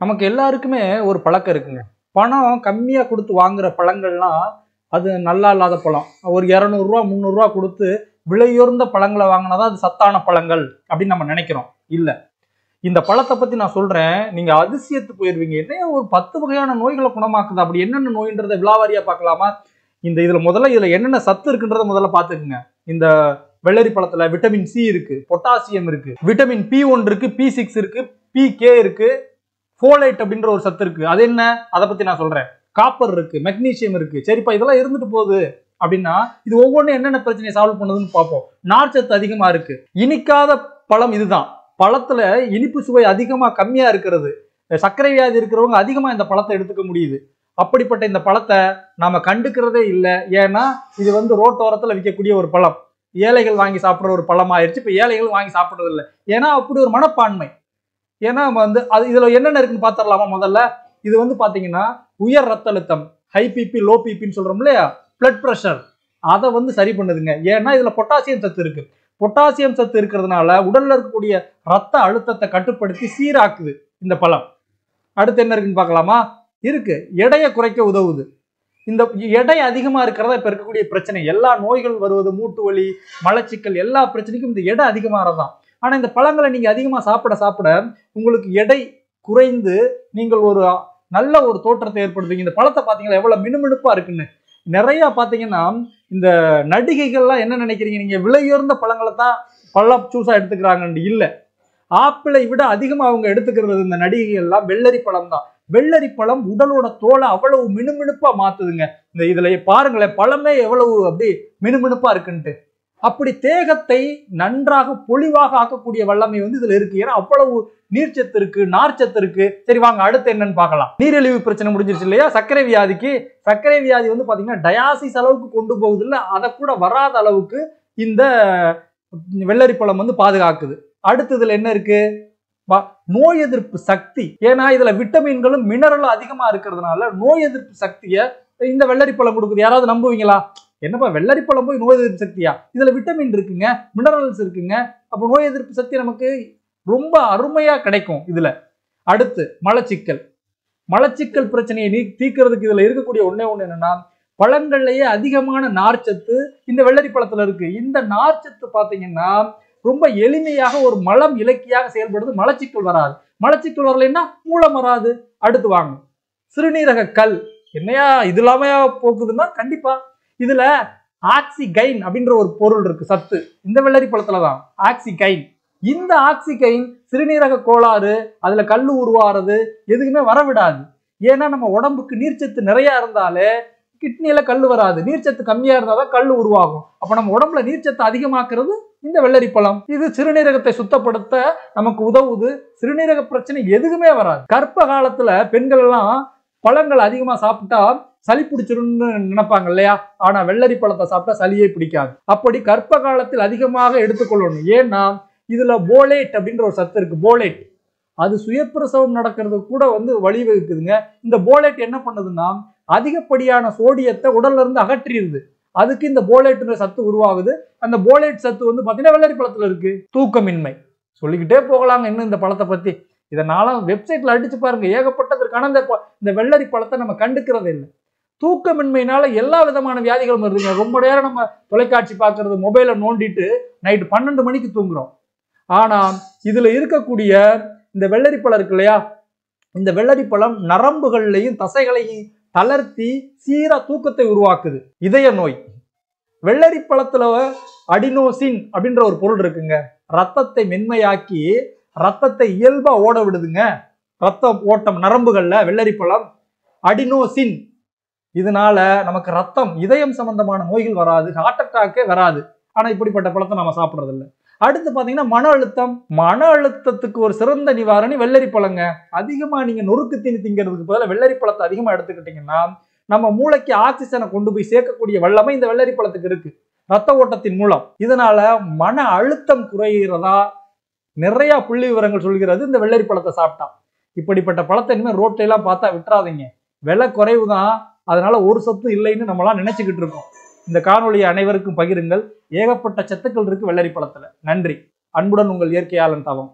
நமக்கு எல்லாருக்குமே ஒரு பழக்கம் இருக்குங்க. பணம் கம்மியா குடுத்து வாங்குற பழங்கள்லாம், அது நல்லா இல்லாத பழம். ஒரு ரூ. 200 ரூ. 300 குடுத்து விலையுயர்ந்த பழங்கள வாங்குனா தான் அது சத்தான பழங்கள் அப்படின்னு நம்ம நினைக்கிறோம். இல்ல. இந்த பழத்த பத்தி நான் சொல்றேன். நீங்க அதிசயத்து போயிருவீங்க. என்னைய ஒரு 10 வகையான நோய்கள குணமாக்குது. அப்படி என்னென்ன நோய்ன்றத விலாவாரியா பார்க்கலாமா? இதுல என்னென்ன சத்து இருக்குன்றத முதல்ல பார்த்துக்கங்க. இந்த வெள்ளரி பழத்துல விட்டமின் சி இருக்கு, பொட்டாசியம் இருக்கு, விட்டமின் பி1 இருக்கு, பி6 இருக்கு, பிகே இருக்கு, ஃபோலேட் அப்படின்ற ஒரு சத்து இருக்கு. அது என்ன? அதை பத்தி நான் சொல்றேன். காப்பர் இருக்கு, மெக்னீசியம் இருக்கு. சரிப்பா, இதெல்லாம் இருந்துட்டு போகுது அப்படின்னா இது ஒவ்வொன்றும் என்னென்ன பிரச்சனையை சால்வ் பண்ணுதுன்னு பார்ப்போம். நார்ச்சத்து அதிகமா இருக்கு. இனிக்காத பழம் இதுதான். பழத்துல இனிப்பு சுவை அதிகமா கம்மியா இருக்கிறது. சர்க்கரை வியாதி இருக்கிறவங்க அதிகமா இந்த பழத்தை எடுத்துக்க முடியுது. அப்படிப்பட்ட இந்த பழத்தை நாம கண்டுக்கிறதே இல்லை. ஏன்னா இது ரோட்டோரத்துல விற்கக்கூடிய ஒரு பழம். ஏழைகள் வாங்கி சாப்பிடுற ஒரு பழம் ஆயிடுச்சு. இப்ப ஏழைகள் வாங்கி சாப்பிடுறது இல்லை. ஏன்னா அப்படி ஒரு மனப்பான்மை. ஏன்னா அது இதுல என்னென்ன இருக்குன்னு பாத்திரலாமா? முதல்ல இது பாத்தீங்கன்னா உயர் ரத்த அழுத்தம், ஹை பிபி, லோ பிபின்னு சொல்றோம் இல்லையா, பிளட் பிரஷர், அதை சரி பண்ணுதுங்க. ஏன்னா இதுல பொட்டாசியம் சத்து இருக்கு. பொட்டாசியம் சத்து இருக்கிறதுனால உடல்ல இருக்கக்கூடிய ரத்த அழுத்தத்தை கட்டுப்படுத்தி சீராக்குது இந்த பழம். அடுத்து என்ன இருக்குன்னு பார்க்கலாமா? இருக்கு, எடையை குறைக்க உதவுது. இந்த எடை அதிகமா இருக்கிறதா இப்ப இருக்கக்கூடிய பிரச்சனை. எல்லா நோய்கள் வருவது, மூட்டு வலி, மலச்சிக்கல், எல்லா பிரச்சனைக்கும் இந்த எடை அதிகமானதான். ஆனா இந்த பழங்களை நீங்க அதிகமா சாப்பிட சாப்பிட உங்களுக்கு எடை குறைந்து நீங்கள் ஒரு நல்ல ஒரு தோற்றத்தை ஏற்படுத்துவீங்க. இந்த பழத்தை பாத்தீங்கன்னா எவ்வளவு மினுமினுப்பா இருக்குன்னு. நிறைய பாத்தீங்கன்னா இந்த நடிகைகள்லாம் என்ன நினைக்கிறீங்க, நீங்க விலையுயர்ந்த பழங்களை தான் பழம் சூஸா எடுத்துக்கிறாங்கன்னு. இல்ல, ஆப்பிளை விட அதிகமா அவங்க எடுத்துக்கிறது இந்த நடிகைகள் எல்லாம் வெள்ளரி பழம் தான். வெள்ளரி பழம் உடலோட தோலை அவ்வளவு மினுமினுப்பா மாத்துதுங்க. இதுல பாருங்களேன், பழமே எவ்வளவு அப்படி மினுமினுப்பா இருக்குன்ட்டு. அப்படி தேகத்தை நன்றாக பொலிவாக ஆக்கக்கூடிய வல்லமை இதுல இருக்கு. ஏன்னா அவ்வளவு நீர்ச்சத்து இருக்கு, நார்ச்சத்து இருக்கு. சரி வாங்க, அடுத்து என்னன்னு பார்க்கலாம். நீரிழிவு பிரச்சனை முடிஞ்சிருச்சு இல்லையா? சர்க்கரை வியாதிக்கு, சர்க்கரை வியாதி பாத்தீங்கன்னா டயாசிஸ் அளவுக்கு கொண்டு போகுது இல்ல, அதை கூட வராத அளவுக்கு இந்த வெள்ளரி பழம் பாதுகாக்குது. அடுத்ததுல என்ன இருக்கு? நோய் எதிர்ப்பு சக்தி. ஏன்னா இதுல விட்டமின்களும் மினரலும் அதிகமா இருக்கிறதுனால நோய் எதிர்ப்பு சக்தியை இந்த வெள்ளரி பழம் கொடுக்குது. யாராவது நம்புவீங்களா? என்னப்பா வெள்ளரி பழம் போய் நோய் எதிர்ப்பு சக்தியா? இதுல விட்டமின் இருக்குங்க, மினரல்ஸ் இருக்குங்க. அப்போ நோய் எதிர்ப்பு சக்தி நமக்கு ரொம்ப அருமையா கிடைக்கும் இதுல. அடுத்து மலச்சிக்கல். மலச்சிக்கல் பிரச்சனையை தீர்க்கிறதுக்கு இதுல இருக்கக்கூடிய ஒண்ணு என்னன்னா, பழங்கள்லயே அதிகமான நார்ச்சத்து இந்த வெள்ளரி பழத்துல இருக்கு. இந்த நார்ச்சத்து பாத்தீங்கன்னா ரொம்ப எளிமையாக ஒரு மலம் இலக்கியாக செயல்படுது. மலச்சிக்கல் வராது. மலச்சிக்கல் வரலைன்னா மூலம் வராது. அடுத்து வாங்க, சிறுநீரக கல். என்னையா இது இல்லாம போக்குதுன்னா கண்டிப்பா இதுல ஆக்சிகைன் அப்படின்ற ஒரு பொருள் இருக்கு, சத்து. இந்த வெள்ளரி பழத்துலதான் ஆக்சிகைன். இந்த ஆக்சிகைன் சிறுநீரக கோளாறு, அதுல கல்லு உருவாறது எதுக்குமே வரவிடாது. ஏன்னா நம்ம உடம்புக்கு நீர்ச்சத்து நிறைய இருந்தாலே கிட்னியில கல்லு வராது. நீர்ச்சத்து கம்மியா இருந்தாதான் கல்லு உருவாகும். அப்ப நம்ம உடம்புல நீர்ச்சத்து அதிகமாக்குறது இந்த வெள்ளரி பழம். இது சிறுநீரகத்தை சுத்தப்படுத்த நமக்கு உதவுது. சிறுநீரக பிரச்சனை எதுக்குமே வராது. கர்ப்ப காலத்துல பெண்கள் எல்லாம் பழங்கள் அதிகமா சாப்பிட்டா சளி பிடிச்சிரும்னு நினைப்பாங்க இல்லையா? ஆனா வெள்ளரி பழத்தை சாப்பிட்டா சளியே பிடிக்காது. அப்படி கர்ப்ப காலத்தில் அதிகமாக எடுத்துக்கொள்ளணும். ஏன்னா இதுல போலேட் அப்படின்ற ஒரு சத்து இருக்கு. போலேட் அது சுயப்பிரசவம் நடக்கிறது கூட வழிவகுக்குதுங்க. இந்த போலேட் என்ன பண்ணுதுன்னா அதிகப்படியான சோடியத்தை உடல்ல இருந்து அகற்றிடுது. அதுக்கு இந்த போலேட்ன்ற சத்து உருவாகுது. அந்த போலேட் சத்து பாத்தீங்கன்னா வெள்ளரி பழத்துல இருக்கு. தூக்கமின்மை, சொல்லிக்கிட்டே போகலாங்க இன்னும் இந்த பழத்தை பத்தி. இதனால வெப்சைட்ல அடிச்சு பாருங்க, ஏகப்பட்டது இருக்கு. ஆனா இந்த வெள்ளரி பழத்தை நம்ம கண்டுக்கிறதே இல்லை. தூக்கமின்மையினால எல்லா விதமான வியாதிகளும் வருதுங்க. ரொம்ப நேரம் நம்ம தொலைக்காட்சி பார்க்கறது, மொபைலை நோண்டிட்டு நைட்டு 12 மணிக்கு தூங்குறோம். ஆனா இதுல இருக்கக்கூடிய இந்த வெள்ளரி பழம் இருக்கு இல்லையா, இந்த வெள்ளரி பழம் நரம்புகள்லையும் தசைகளையும் தளர்த்தி சீரா தூக்கத்தை உருவாக்குது. இதய நோய். வெள்ளரி பழத்துல அடினோசின் அப்படின்ற ஒரு பொருள் இருக்குங்க. ரத்தத்தை மென்மையாக்கி ரத்தத்தை இயல்பா ஓட விடுதுங்க. ரத்த ஓட்டம் நரம்புகள்ல வெள்ளரி பழம் அடினோசின். இதனால நமக்கு ரத்தம், இதயம் சம்பந்தமான நோய்கள் வராது, ஹார்ட் அட்டாக்கே வராது. ஆனா இப்படிப்பட்ட பழத்தை நம்ம சாப்பிடுறது இல்லை. அடுத்து பாத்தீங்கன்னா மன அழுத்தம். மன அழுத்தத்துக்கு ஒரு சிறந்த நிவாரணி வெள்ளரி பழங்க. அதிகமா நீங்க நொறுக்கு தீனி திங்கிறதுக்கு பதிலாக வெள்ளரி பழத்தை அதிகமா எடுத்துக்கிட்டீங்கன்னா நம்ம மூளைக்கு ஆக்சிஜனை கொண்டு போய் சேர்க்கக்கூடிய வல்லமை இந்த வெள்ளரி பழத்துக்கு இருக்கு, ரத்த ஓட்டத்தின் மூலம். இதனால மன அழுத்தம் குறைகிறதா நிறைய புள்ளி விவரங்கள் சொல்கிறது இந்த வெள்ளரி பழத்தை சாப்பிட்டா. இப்படிப்பட்ட பழத்தை இனிமேல் ரோட்ல எல்லாம் பார்த்தா விட்டுறாதீங்க. விலை குறைவுதான், அதனால ஒரு சத்து இல்லைன்னு நம்மளாம் நினைச்சுக்கிட்டு இருக்கோம். இந்த காணொலியை அனைவருக்கும் பகிருங்கள். ஏகப்பட்ட சத்துக்கள் இருக்கு வெள்ளரி பழத்துல. நன்றி. அன்புடன் உங்கள் இயற்கையாளன் தவம்.